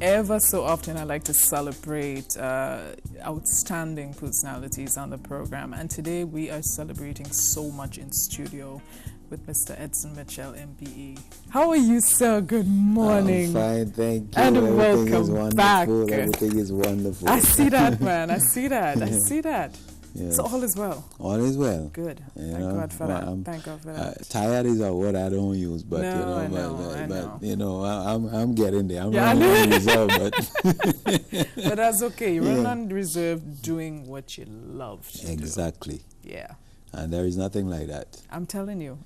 Ever so often, I like to celebrate outstanding personalities on the program, and today we are celebrating so much in studio with Mr. Edson Mitchell, MBE. How are you, sir? Good morning. I'm fine, thank you. And Everything is welcome wonderful. back. Everything is wonderful. I see that, man. I see that. I see that. Yes. So all is well. All is well. Good. You Thank know, God for well, that. Thank God for that. Tired is a word I don't use, but No, you know, I but, know, I but know. you know, I'm getting there. I'm Yeah, I running know. on reserve, but But that's okay. You're Yeah. on reserve doing what you love to do. exactly. Yeah. And there is nothing like that. I'm telling you.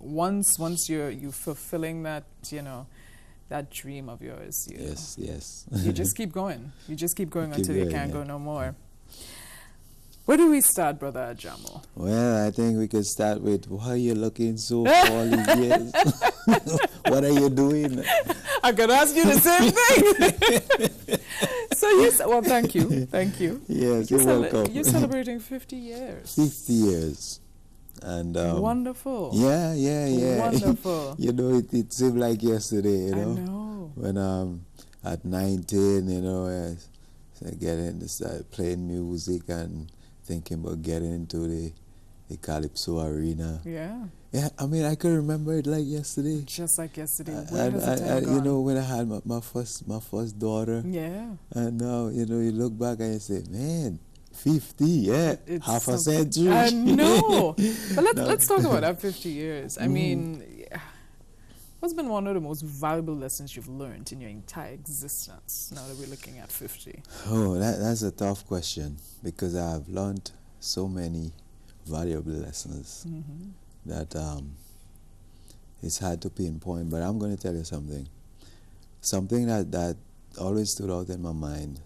Once you're fulfilling that, that dream of yours, Yes, yes. you just keep going. You just keep going Keep until you going, can't yeah. go no more. Where do we start, Brother Ajamu? Well, I think we could start with why you looking so for all these years. What are you doing? I could ask you the same thing. So well, thank you. Yes, you're welcome. You're celebrating 50 years. 50 years. And Wonderful. Yeah. Wonderful. You know, it seemed like yesterday, you know. I know. When at 19, you know, I started playing music and thinking about getting into the Calypso arena. Yeah. Yeah, I mean, I can remember it like yesterday. Just like yesterday. Where has the time You gone? know, when I had my first daughter, Yeah. and now, you know, you look back and you say, man, 50, yeah, It's half a something- century. I know. But let's talk about that 50 years. I mean, what's been one of the most valuable lessons you've learned in your entire existence now that we're looking at 50? Oh, that's a tough question, because I've learned so many valuable lessons that it's hard to pinpoint. But I'm going to tell you something. Something that always stood out in my mind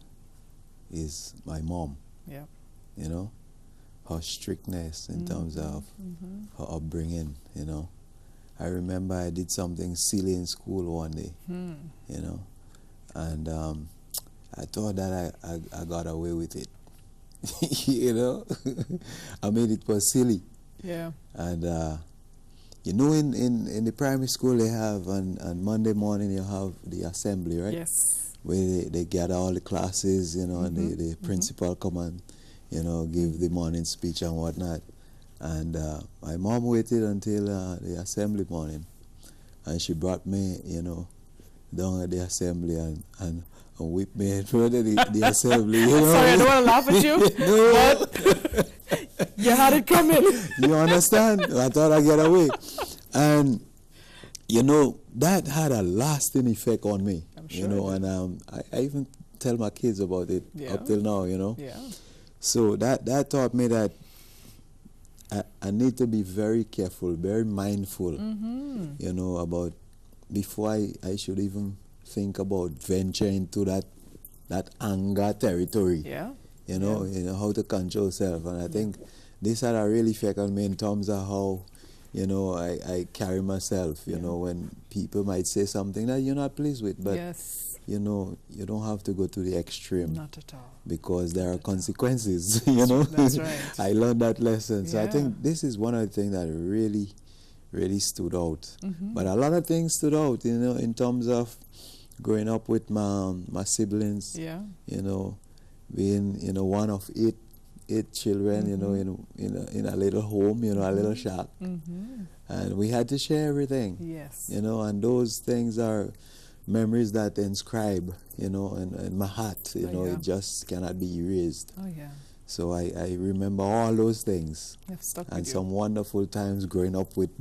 is my mom. Yeah. You know, her strictness in terms of her upbringing, you know. I remember I did something silly in school one day, you know, and I thought that I got away with it. You know, I mean, it was silly. Yeah. And you know, in the primary school they have on Monday morning you have the assembly, right? Yes. Where they gather all the classes, you know, and the principal come and, you know, give the morning speech and whatnot. And my mom waited until the assembly morning, and she brought me, you know, down at the assembly and whipped me in front of the assembly. You know? Sorry, I don't want to laugh at you, No. but you had it coming. You understand? I thought I'd get away. And, you know, that had a lasting effect on me. I'm sure you know, it did. and I even tell my kids about it up till now, you know. Yeah. So that taught me that I need to be very careful, very mindful, you know, about before I should even think about venturing into that anger territory. Yeah. You know, how to control yourself. And I think this had a real effect on me in terms of how, you know, I carry myself, you know, when people might say something that you're not pleased with. But, Yes. you know, you don't have to go to the extreme. Not at all. Because there are consequences, you know. That's right. I learned that lesson. So I Yeah. think this is one of the things that really stood out. But a lot of things stood out, you know, in terms of growing up with my siblings, Yeah. you know, being, you know, one of eight children, you know, in a little home, you know, a little shack. And we had to share everything. Yes. You know, and those things are memories that inscribe, you know, in my heart, you know, yeah. it just cannot be erased. Oh, yeah. So I remember all those things They've stuck and with some you. wonderful times growing up with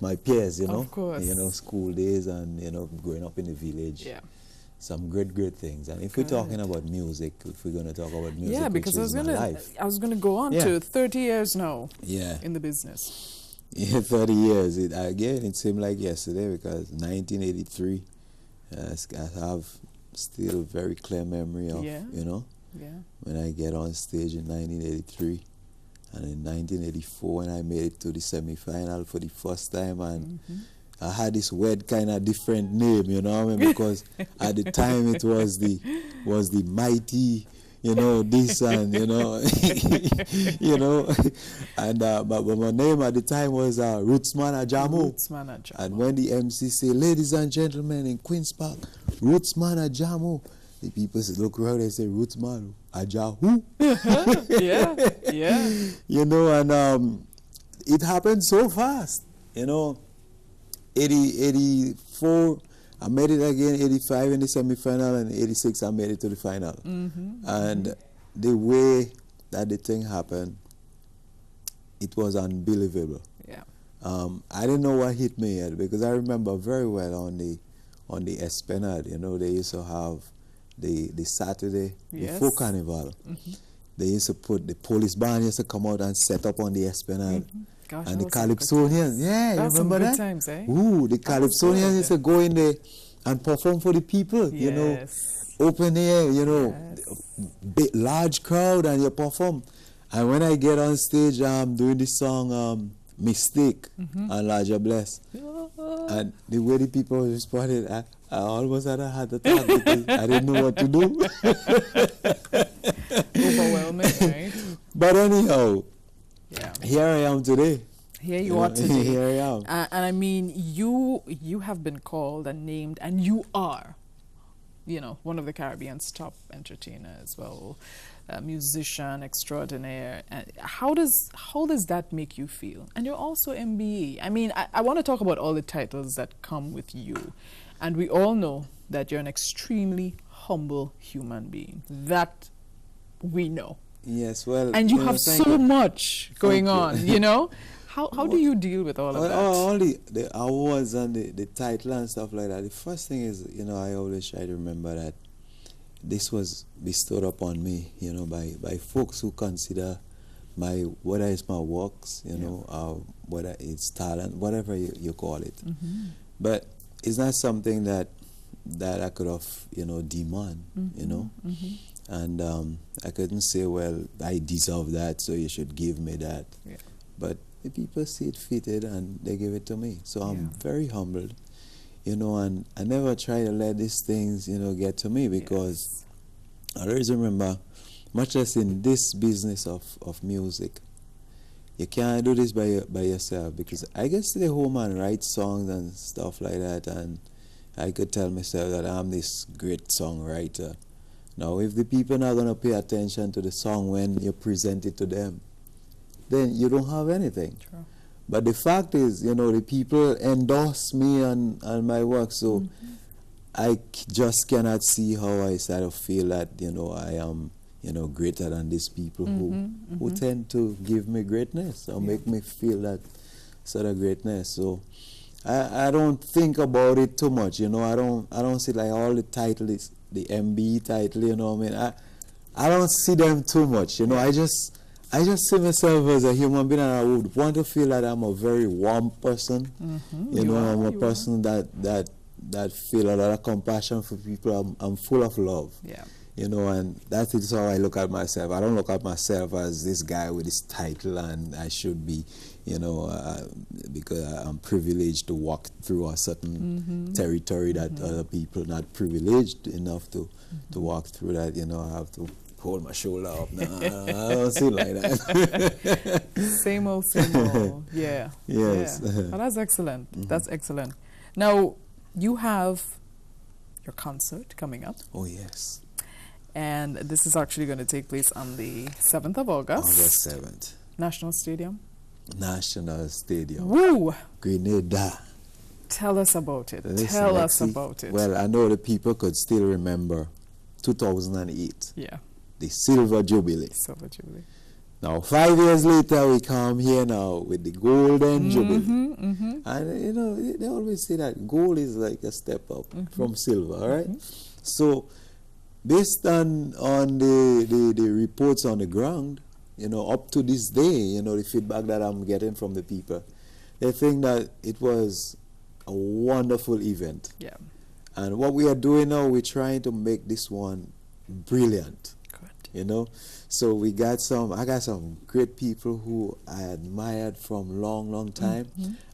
my peers, you know. Of course. You know, school days and, you know, growing up in the village. Yeah. Some great things. And if we're talking about music, if we're going to talk about music, Yeah, because which is my life. I was gonna go on Yeah. to 30 years now Yeah. in the business. Yeah, 30 years. Again, it seemed like yesterday because 1983, I have still very clear memory of, you know, Yeah. when I get on stage in 1983. And in 1984, when I made it to the semi-final for the first time, and I had this weird kind of different name, you know what I mean? Because at the time it was the mighty, you know, this and, you know, you know, and but my name at the time was Rootsman Ajamu. Rootsman Ajamu. And when the MC say, ladies and gentlemen, in Queen's Park, Roots man, Ajamu. The people look around and say, Roots man, Ajamu. Yeah. You know, and it happened so fast. You know, 84, I made it again, 85 in the semi-final, and 86 I made it to the final. And the way that the thing happened, it was unbelievable. Yeah. I didn't know what hit me yet, because I remember very well on the Esplanade, you know, they used to have the Saturday before Carnival. They used to put, the police band used to come out and set up on the Esplanade. Gosh, and the Calypsonians, yeah, you remember that? Times, eh? Ooh, the Calypsonians used to go in there and perform for the people, you know, open air, you know, big, large crowd, and you perform. And when I get on stage, I'm doing the song Mistake and Larger Bless. And the way the people responded, I almost had a heart attack because I didn't know what to do. Overwhelming, right? But anyhow, yeah, here I am today. Here you are today. Here I am. And I mean, you have been called and named, and you are, you know, one of the Caribbean's top entertainers, well, musician extraordinaire. How does that make you feel? And you're also MBE. I mean, I want to talk about all the titles that come with you, and we all know that you're an extremely humble human being. That we know. Yes, well, and you have so much going on, you know. How do you deal with all of that? Only the awards and the title and stuff like that. The first thing is, you know, I always try to remember that this was bestowed upon me, you know, by folks who consider whether it's my works, you know, whether it's talent, whatever you call it. But it's not something that I could have, you know, demand, you know. And I couldn't say, well, I deserve that, so you should give me that. But the people see it fitted and they give it to me. So I'm very humbled, you know, and I never try to let these things, you know, get to me, because I always remember, much less in this business of music, you can't do this by yourself, because I get to the home and write songs and stuff like that, and I could tell myself that I'm this great songwriter. Now, if the people are not going to pay attention to the song when you present it to them, then you don't have anything. True. But the fact is, you know, the people endorse me and my work, so I just cannot see how I sort of feel that, you know, I am, you know, greater than these people who tend to give me greatness or make me feel that sort of greatness. So I don't think about it too much, you know. I don't see like all the titles, the MB title, you know what I mean. I don't see them too much, you know. I just see myself as a human being, and I would want to feel that I'm a very warm person. You know, I'm a person that feel a lot of compassion for people. I'm full of love. You know, and that is how I look at myself. I don't look at myself as this guy with this title and I should be, you know, because I'm privileged to walk through a certain territory that other people not privileged enough to walk through that. You know, I have to hold my shoulder up. No, I don't see like that. Same old. Yeah. Yes. Yeah. Well, that's excellent. That's excellent. Now, you have your concert coming up. Oh, yes. And this is actually going to take place on the 7th of August. August 7th. National Stadium. National Stadium. Woo! Grenada. Tell us about it. Listen, Tell us about it. Well, I know the people could still remember 2008. Yeah. The Silver Jubilee. Silver Jubilee. Now, 5 years later, we come here now with the Golden Jubilee. And, you know, they always say that gold is like a step up from silver, all right? So, based on the reports on the ground, you know, up to this day, you know, the feedback that I'm getting from the people, they think that it was a wonderful event. Yeah. And what we are doing now, we're trying to make this one brilliant. Good. You know, so I got some great people who I admired from long time,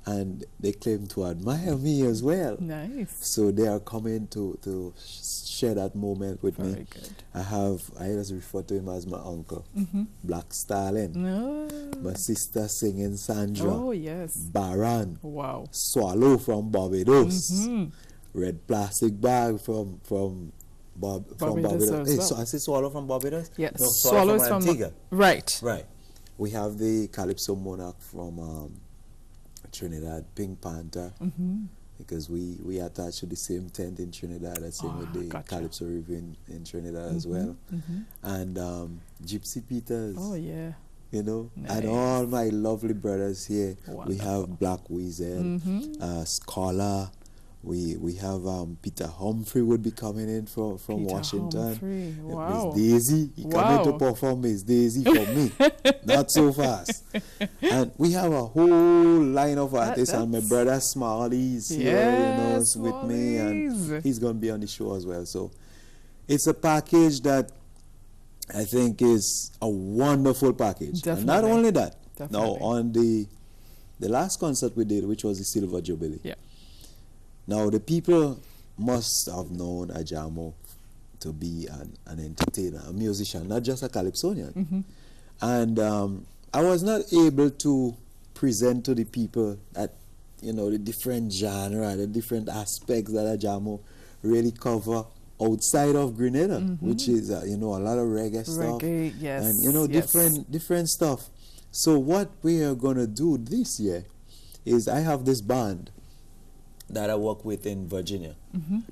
and they claim to admire me as well. Nice. So they are coming to share that moment with me. Very good. I always refer to him as my uncle, Black Stalin. No. My sister singing Sandra. Oh, yes. Baran. Wow. Swallow from Barbados. red plastic bag from Barbados. as Hey, well. so I say swallow from Barbados? Yes, No, swallows from Antigua. right. Right. We have the Calypso Monarch from Trinidad, Pink Panther, because we attach to the same tent in Trinidad, the same with the gotcha. Calypso River in Trinidad as well. And Gypsy Peters. Oh yeah. You know, Nice. and all my lovely brothers here. We Wonderful. have Black Weasel, Scholar. We have Peter Humphrey would be coming in from Peter Washington. Humphrey. Wow. Miss Daisy, he coming to perform Miss Daisy for me. Not so fast. And we have a whole line of artists, and my brother Smalley's here, Yes, with me, and Smallies. he's gonna be on the show as well. So it's a package that I think is a wonderful package. And not Definitely. only that, Definitely. now on the last concert we did, which was the Silver Jubilee. Yeah. Now the people must have known Ajamu to be an entertainer, a musician, not just a calypsonian. And I was not able to present to the people that, you know, the different genre, the different aspects that Ajamu really cover outside of Grenada, which is you know, a lot of reggae stuff, Reggae, yes. and you know, yes. different stuff. So what we are gonna do this year is I have this band that I work with in Virginia,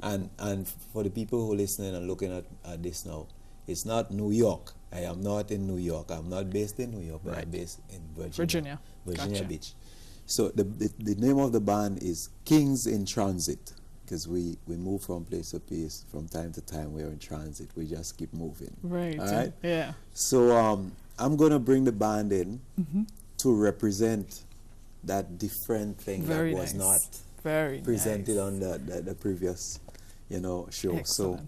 and for the people who are listening and looking at this now, it's not New York. I am not in New York. I'm not based in New York, but I'm based in Virginia Gotcha. Beach. So the name of the band is Kings in Transit, because we move from place to place from time to time. We're in transit. We just keep moving. Right. All right. Yeah. So I'm gonna bring the band in to represent that different thing Very that was nice. not Very presented nice. on the previous, you know, show. Excellent. So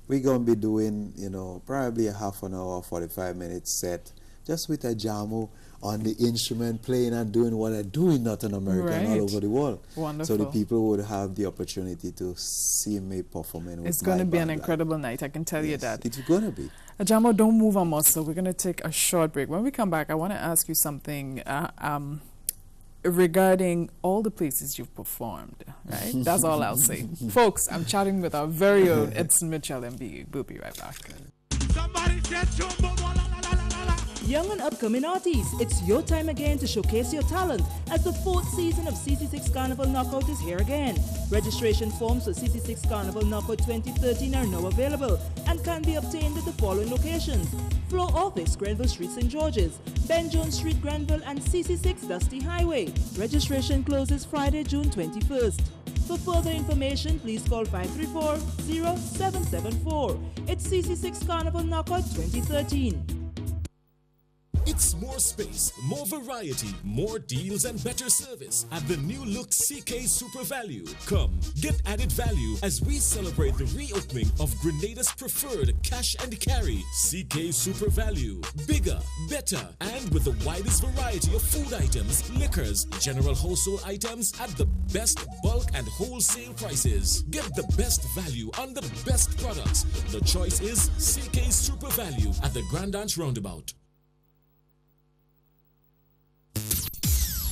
we're gonna be doing, you know, probably a half an hour, 45-minute set, just with Ajamu on the instrument, playing and doing what I do in Northern America and Right. all over the world. Wonderful. So the people would have the opportunity to see me performing with It's my going to be an band live. incredible night, I can tell you Yes, that. it's gonna be. Ajamu, don't move on us, so we're going to take a short break. When we come back, I want to ask you something regarding all the places you've performed, right? That's all I'll say. Folks, I'm chatting with our very own Edson Mitchell MB. We'll be right back. Somebody said jumbo, la la la la la. Young and upcoming artists, it's your time again to showcase your talent as the 4th season of CC6 Carnival Knockout is here again. Registration forms for CC6 Carnival Knockout 2013 are now available and can be obtained at the following locations: Floor Office, Grenville Street, St. George's, Ben Jones Street, Grenville, and CC6 Dusty Highway. Registration closes Friday, June 21st. For further information, please call 534-0774. It's CC6 Carnival Knockout 2013. It's more space, more variety, more deals and better service at the new look CK Super Value. Come, get added value as we celebrate the reopening of Grenada's preferred cash and carry CK Super Value. Bigger, better, and with the widest variety of food items, liquors, general household items at the best bulk and wholesale prices. Get the best value on the best products. The choice is CK Super Value at the Grand Anse Roundabout.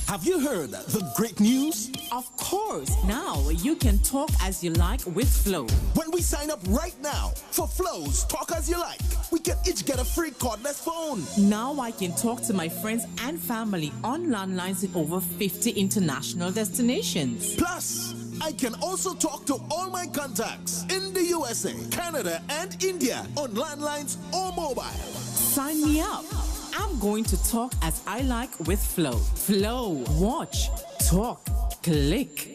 Have you heard the great news? Of course, now you can talk as you like with Flow. When we sign up right now for Flow's Talk As You Like, we can each get a free cordless phone. Now I can talk to my friends and family on landlines in over 50 international destinations. Plus, I can also talk to all my contacts in the USA, Canada, and India on landlines or mobile. Sign me up. I'm going to talk as I like with Flow. Flow. Watch. Talk. Click.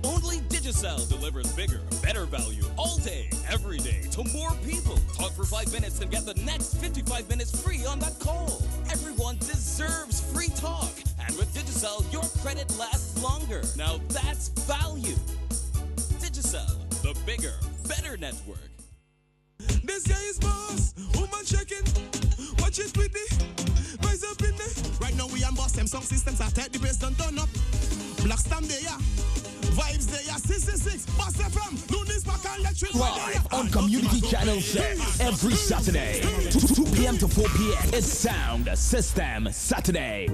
Only Digicel delivers bigger, better value all day, every day to more people. Talk for 5 minutes and get the next 55 minutes free on that call. Everyone deserves free talk. And with Digicel, your credit lasts longer. Now that's value. Digicel, the bigger, better network. This guy is boss, woman shaking. Watch it with the rise up in the. Right now we on boss them sound systems. I take the bass done turn up. Black stamp there, yeah. Vibes there, yeah, 66. Bust it from Lunis back and electric. Live on Community Channel 6 every Saturday, 2 p.m. to 4 p.m. It's Sound System Saturday.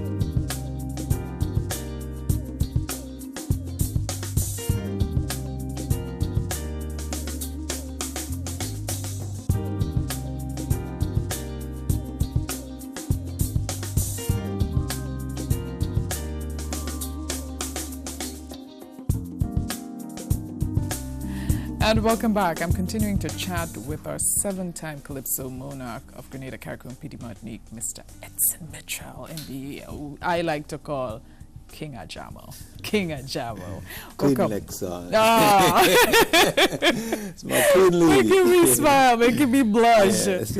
And welcome back. I'm continuing to chat with our 7-time Calypso monarch of Grenada, Carriacou, Petite Martinique, Mr. Edson Mitchell, MBA, who I like to call King Ajamu. King Ajamu. Queen Lexon. Ah. It's my queen lady. Making me smile, making me blush. Yes.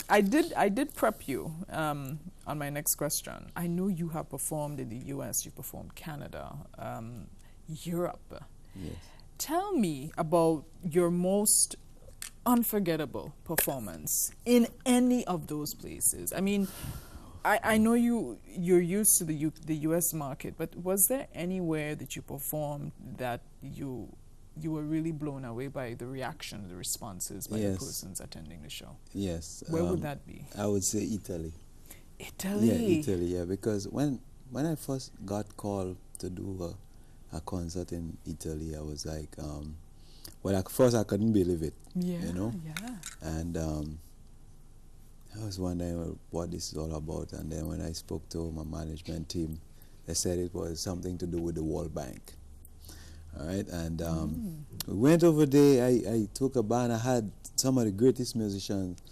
I did prep you on my next question. I know you have performed in the US, you performed Canada, Europe. Yes. Tell me about your most unforgettable performance in any of those places. I mean, I know you're used to the US market, but was there anywhere that you performed that you were really blown away by the reaction, the responses by the persons attending the show? Yes. Where would that be? I would say Italy. Italy? Yeah, Italy, yeah. Because when I first got called to do a concert in Italy, I was like, well, at first I couldn't believe it, you know? Yeah. And I was wondering what this is all about. And then when I spoke to my management team, they said it was something to do with the World Bank. All right, and we went over there. I took a band. I had some of the greatest musicians,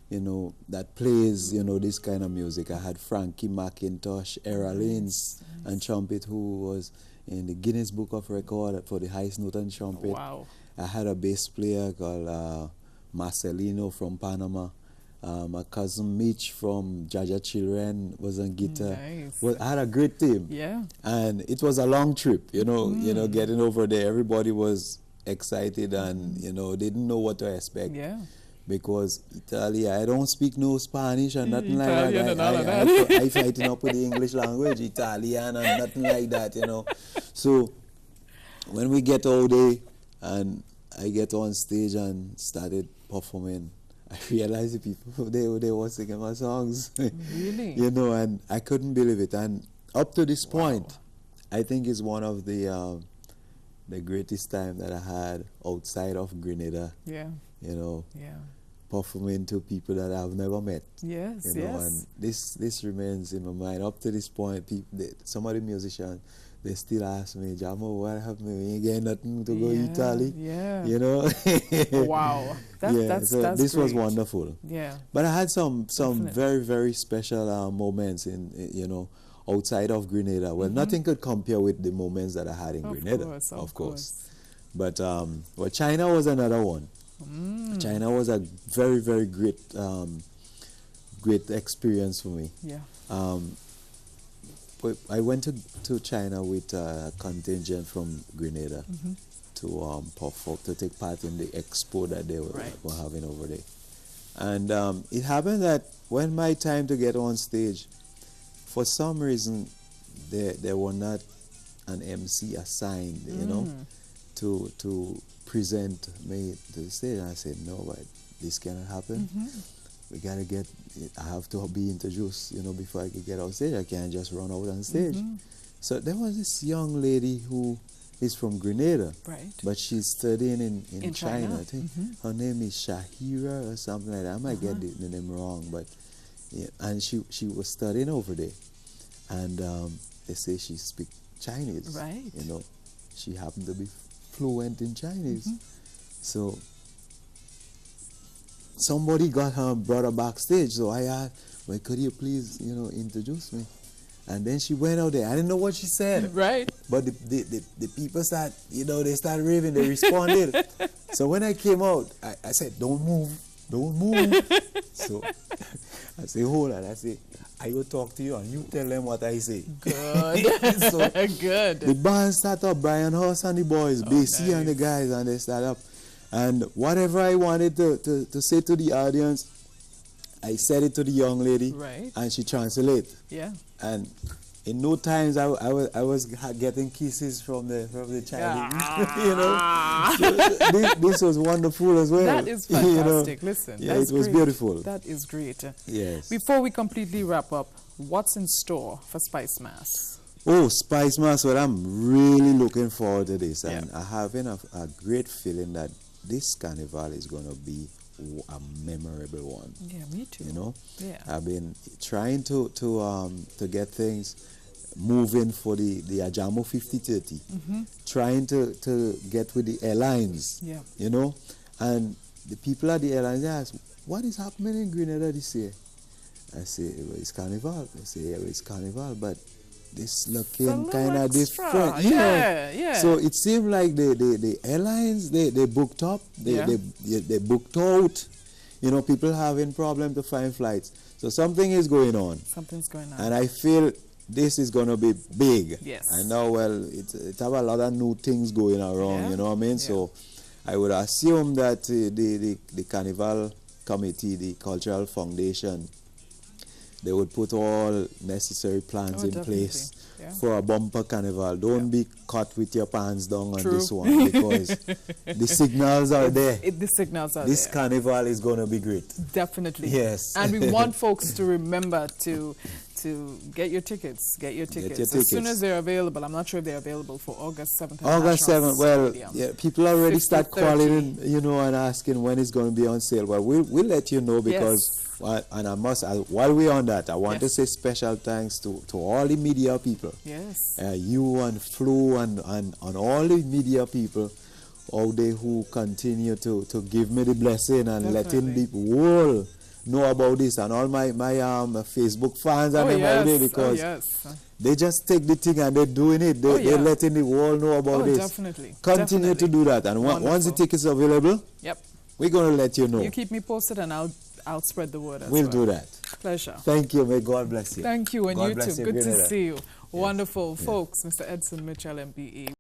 you know, that plays, you know, this kind of music. I had Frankie McIntosh, Era Lins, and trumpet, who was in the Guinness Book of Record for the highest note on trumpet. Wow. I had a bass player called Marcelino from Panama. My cousin Mitch from Jaja Children was on guitar. Nice. Well, I had a great team. Yeah. And it was a long trip, you know, getting over there. Everybody was excited and, you know, they didn't know what to expect. Yeah. Because Italy, I don't speak no Spanish and nothing Italian like that. I fighting up with the English language, Italian and nothing like that, you know. So when we get out there and I get on stage and started performing, I realized the people, they were singing my songs. Really? You know, and I couldn't believe it. And up to this point, I think it's one of the greatest time that I had outside of Grenada. Yeah. You know, yeah, performing to people that I've never met. Yes, you know, yes. And this remains in my mind. Up to this point, some of the musicians, they still ask me, Jamo, what happened? You ain't getting nothing to go Italy? Yeah. You know? Wow. That's this was great. wonderful. Yeah. But I had some very, very special moments you know, outside of Grenada. Well, nothing could compare with the moments that I had in Grenada, of course. But well, China was another one. China was a very, very great great experience for me. Yeah. But I went to China with a contingent from Grenada to take part in the expo that they were having over there. And it happened that when my time to get on stage, for some reason, there were not an MC assigned, you know, to present me to the stage. And I said, no, but this cannot happen. We gotta I have to be introduced, you know, before I could get on stage. I can't just run out on stage. So there was this young lady who is from Grenada, but she's studying in China. I think her name is Shahira or something like that. I might get the name wrong, but yeah, and she was studying over there. And they say she speaks Chinese. Right. You know, she happened to be fluent in Chinese. So somebody got her and brought her backstage. So I asked, well, could you please, you know, introduce me? And then she went out there. I didn't know what she said. Right. But the people start, you know, they started raving. They responded. So when I came out, I said, don't move. Don't move. So I say, hold on. I say, I will talk to you and you tell them what I say. Good. So good. The band start up, Brian House and the boys, BC and the guys, and they start up. And whatever I wanted to say to the audience, I said it to the young lady, and she translated. Yeah. And in no times I was getting kisses from the Chinese, you know. So this was wonderful as well. That is fantastic. You know? Listen, yeah, that's it was great. beautiful. That is great. Yes. Before we completely wrap up, what's in store for Spice Mass? Oh, Spice Mass, well, I'm really looking forward to this, and Yeah. I have a great feeling that this carnival is going to be a memorable one. Yeah, me too. You know, Yeah. I've been trying to get things moving for the Ajamu 5030, trying to get with the airlines. Yeah. You know, and the people at the airlines, they ask, what is happening in Grenada this year? I say, well, it's carnival. They say, yeah, well, it's carnival, but this looking kind of different. Yeah. So it seemed like the airlines, they booked up, they booked out. You know, people having problem to find flights. So something is going on. Something's going on. And I feel this is going to be big. Yes. I know, well, it have a lot of new things going around, you know what I mean? Yeah. So I would assume that the Carnival Committee, the Cultural Foundation, they would put all necessary plans in place for a bumper carnival. Don't be caught with your pants down on this one, because the signals are there. The signals are this there. carnival is going to be great. Definitely. Yes. And we want folks to remember to get your tickets. As soon as they're available. I'm not sure if they're available for August 7th. August 7th. Well, yeah, people already start 50-30. calling, you know, and asking when it's going to be on sale. Well, we'll let you know, because and I must, while we're on that, I want to say special thanks to all the media people. Yes. You and Flo and all the media people out there who continue to give me the blessing and letting the world know about this, and all my Facebook fans and them out there, because they just take the thing and they're doing it. They're letting the world know about this. Definitely. Continue to do that, and once the tickets are available, we're going to let you know. You keep me posted, and I'll spread the word as well. We'll do that. Pleasure. Thank you. May God bless you. Thank you, and God you bless too. you. Good to see you. Wonderful. Folks, Mr. Edson Mitchell, MBE.